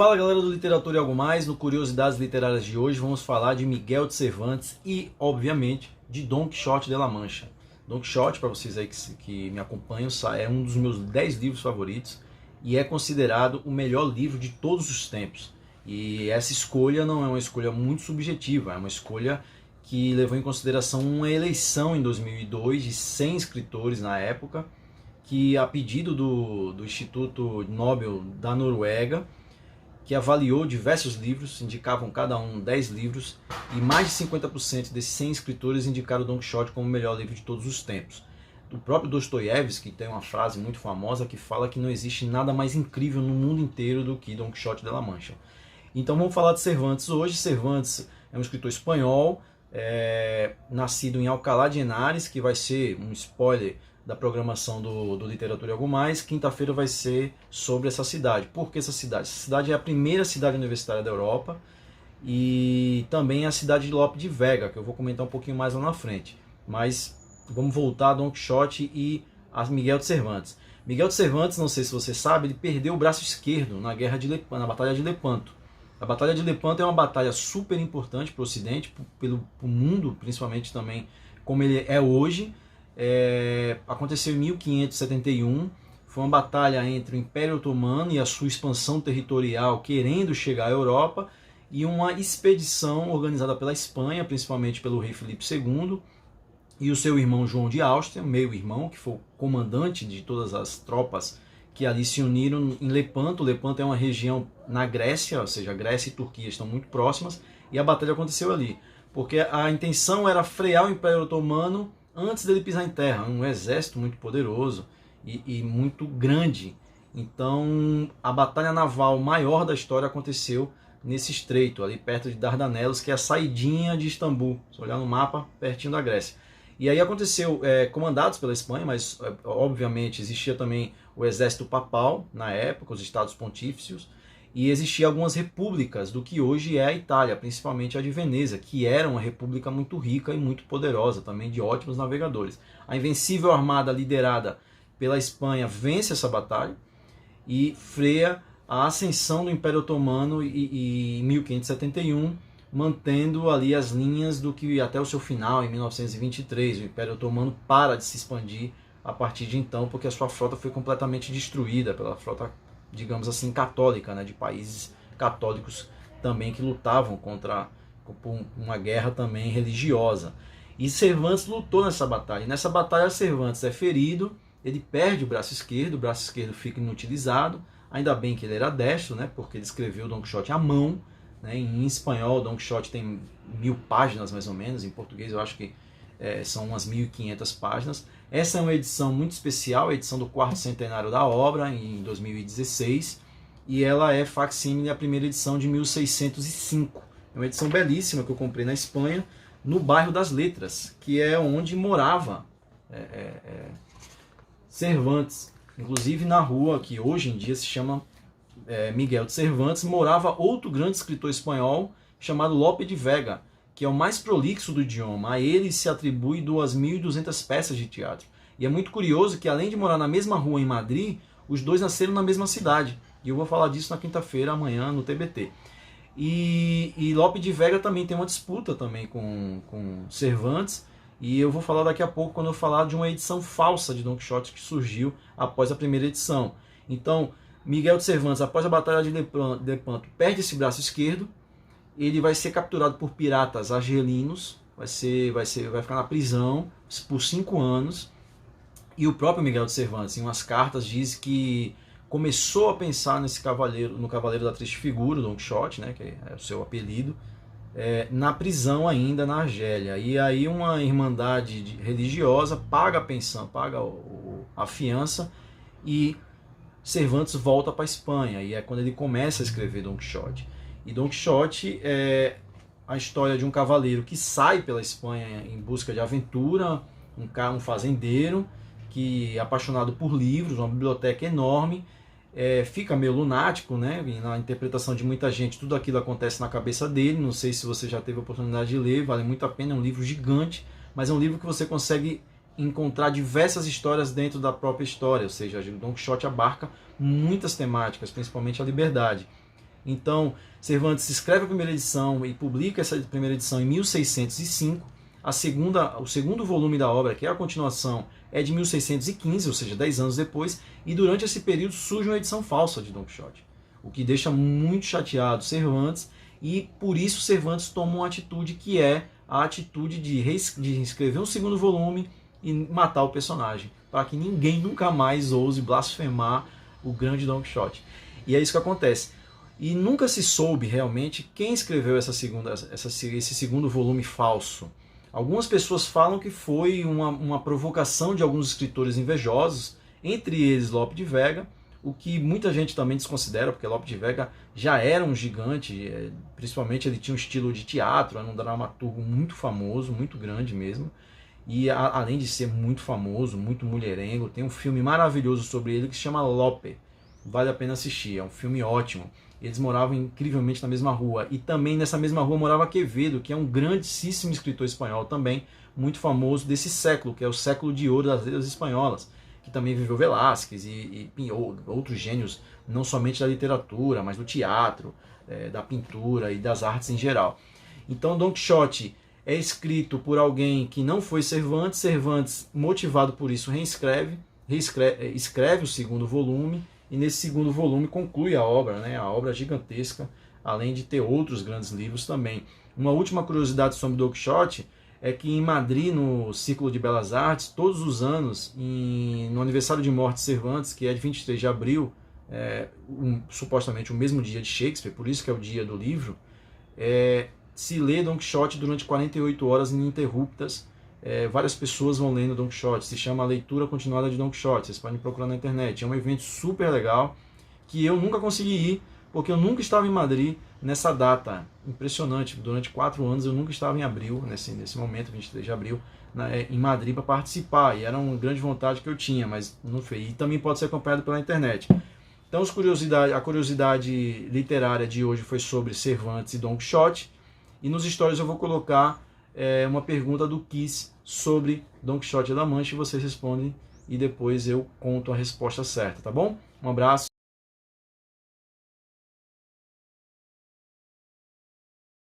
Fala galera do Literatura e Algo Mais, no Curiosidades Literárias de hoje vamos falar de Miguel de Cervantes e, obviamente, de Dom Quixote de La Mancha. Dom Quixote, para vocês aí que me acompanham, é um dos meus 10 livros favoritos e é considerado o melhor livro de todos os tempos. E essa escolha não é uma escolha muito subjetiva, é uma escolha que levou em consideração uma eleição em 2002 de 100 escritores na época, que a pedido do Instituto Nobel da Noruega, que avaliou diversos livros, indicavam cada um 10 livros, e mais de 50% desses 100 escritores indicaram Dom Quixote como o melhor livro de todos os tempos. O próprio Dostoiévski tem uma frase muito famosa que fala que não existe nada mais incrível no mundo inteiro do que Dom Quixote de La Mancha. Então vamos falar de Cervantes hoje. Cervantes é um escritor espanhol, nascido em Alcalá de Henares, que vai ser um spoiler da programação do Literatura e Algo Mais. Quinta-feira vai ser sobre essa cidade. Por que essa cidade? Essa cidade é a primeira cidade universitária da Europa e também a cidade de Lope de Vega, que eu vou comentar um pouquinho mais lá na frente. Mas vamos voltar a Dom Quixote e a Miguel de Cervantes. Miguel de Cervantes, não sei se você sabe, ele perdeu o braço esquerdo na na Batalha de Lepanto. A Batalha de Lepanto é uma batalha super importante para o Ocidente, pelo mundo, principalmente também como ele é hoje. Aconteceu em 1571, foi uma batalha entre o Império Otomano e a sua expansão territorial querendo chegar à Europa, e uma expedição organizada pela Espanha, principalmente pelo rei Filipe II e o seu irmão João de Áustria, meio-irmão, que foi o comandante de todas as tropas que ali se uniram em Lepanto. Lepanto é uma região na Grécia, ou seja, a Grécia e a Turquia estão muito próximas, e a batalha aconteceu ali, porque a intenção era frear o Império Otomano antes dele pisar em terra, um exército muito poderoso e muito grande. Então a batalha naval maior da história aconteceu nesse estreito, ali perto de Dardanelos, que é a saidinha de Istambul, se olhar no mapa, pertinho da Grécia. E aí aconteceu, comandados pela Espanha, mas obviamente existia também o exército papal na época, os estados pontífices, e existiam algumas repúblicas do que hoje é a Itália, principalmente a de Veneza, que era uma república muito rica e muito poderosa, também de ótimos navegadores. A invencível armada liderada pela Espanha vence essa batalha e freia a ascensão do Império Otomano em 1571, mantendo ali as linhas do que até o seu final, em 1923. O Império Otomano para de se expandir a partir de então, porque a sua frota foi completamente destruída pela frota, digamos assim, católica, né, de países católicos também que lutavam contra uma guerra também religiosa. E Cervantes lutou nessa batalha. E nessa batalha Cervantes é ferido, ele perde o braço esquerdo fica inutilizado. Ainda bem que ele era destro, né, porque ele escreveu Dom Quixote à mão, né, em espanhol Dom Quixote tem 1000 páginas mais ou menos, em português eu acho que são umas 1500 páginas. Essa é uma edição muito especial, a edição do 4º centenário da obra, em 2016, e ela é facsímile à primeira edição de 1605. É uma edição belíssima que eu comprei na Espanha, no bairro das Letras, que é onde morava Cervantes. Inclusive na rua que hoje em dia se chama Miguel de Cervantes, morava outro grande escritor espanhol chamado Lope de Vega, que é o mais prolixo do idioma. A ele se atribui 2.200 peças de teatro. E é muito curioso que, além de morar na mesma rua em Madrid, os dois nasceram na mesma cidade. E eu vou falar disso na quinta-feira, amanhã, no TBT. E Lope de Vega também tem uma disputa também com Cervantes, e eu vou falar daqui a pouco quando eu falar de uma edição falsa de Dom Quixote que surgiu após a primeira edição. Então, Miguel de Cervantes, após a Batalha de Lepanto, perde esse braço esquerdo. Ele vai ser capturado por piratas argelinos, vai ficar na prisão por 5 anos. E o próprio Miguel de Cervantes, em umas cartas, diz que começou a pensar no Cavaleiro da Triste Figura, Dom Quixote, né, que é o seu apelido, na prisão ainda na Argélia. E aí uma irmandade religiosa paga a pensão, paga a fiança, e Cervantes volta para a Espanha. E é quando ele começa a escrever Dom Quixote. E Dom Quixote é a história de um cavaleiro que sai pela Espanha em busca de aventura, um fazendeiro que é apaixonado por livros, uma biblioteca enorme, fica meio lunático, né? E na interpretação de muita gente, tudo aquilo acontece na cabeça dele. Não sei se você já teve a oportunidade de ler, vale muito a pena, é um livro gigante, mas é um livro que você consegue encontrar diversas histórias dentro da própria história, ou seja, Dom Quixote abarca muitas temáticas, principalmente a liberdade. Então, Cervantes escreve a primeira edição e publica essa primeira edição em 1605. O segundo volume da obra, que é a continuação, é de 1615, ou seja, 10 anos depois, e durante esse período surge uma edição falsa de Don Quixote, o que deixa muito chateado Cervantes, e por isso Cervantes toma uma atitude que é a atitude de escrever um segundo volume e matar o personagem, para que ninguém nunca mais ouse blasfemar o grande Don Quixote. E é isso que acontece. E nunca se soube realmente quem escreveu esse segundo volume falso. Algumas pessoas falam que foi uma provocação de alguns escritores invejosos, entre eles Lope de Vega, o que muita gente também desconsidera, porque Lope de Vega já era um gigante, principalmente ele tinha um estilo de teatro, era um dramaturgo muito famoso, muito grande mesmo, e além de ser muito famoso, muito mulherengo, tem um filme maravilhoso sobre ele que se chama Lope, vale a pena assistir, é um filme ótimo. Eles moravam incrivelmente na mesma rua. E também nessa mesma rua morava Quevedo, que é um grandíssimo escritor espanhol também, muito famoso desse século, que é o século de ouro das letras espanholas, que também viveu Velázquez e outros gênios, não somente da literatura, mas do teatro, da pintura e das artes em geral. Então Don Quixote é escrito por alguém que não foi Cervantes. Cervantes, motivado por isso, escreve o segundo volume, e nesse segundo volume conclui a obra, né? A obra gigantesca, além de ter outros grandes livros também. Uma última curiosidade sobre Don Quixote é que em Madrid, no Círculo de Belas Artes, todos os anos, no aniversário de morte de Cervantes, que é de 23 de abril, supostamente o mesmo dia de Shakespeare, por isso que é o dia do livro, se lê Don Quixote durante 48 horas ininterruptas. Várias pessoas vão lendo Don Quixote, se chama Leitura Continuada de Don Quixote, vocês podem procurar na internet, é um evento super legal, que eu nunca consegui ir, porque eu nunca estava em Madrid nessa data, impressionante, durante 4 anos eu nunca estava em abril, nesse momento, 23 de abril, em Madrid para participar, e era uma grande vontade que eu tinha, mas não fui, e também pode ser acompanhado pela internet. Então a curiosidade literária de hoje foi sobre Cervantes e Don Quixote, e nos stories eu vou colocar uma pergunta do Kiss sobre Don Quixote da Mancha, e vocês respondem e depois eu conto a resposta certa, tá bom? Um abraço.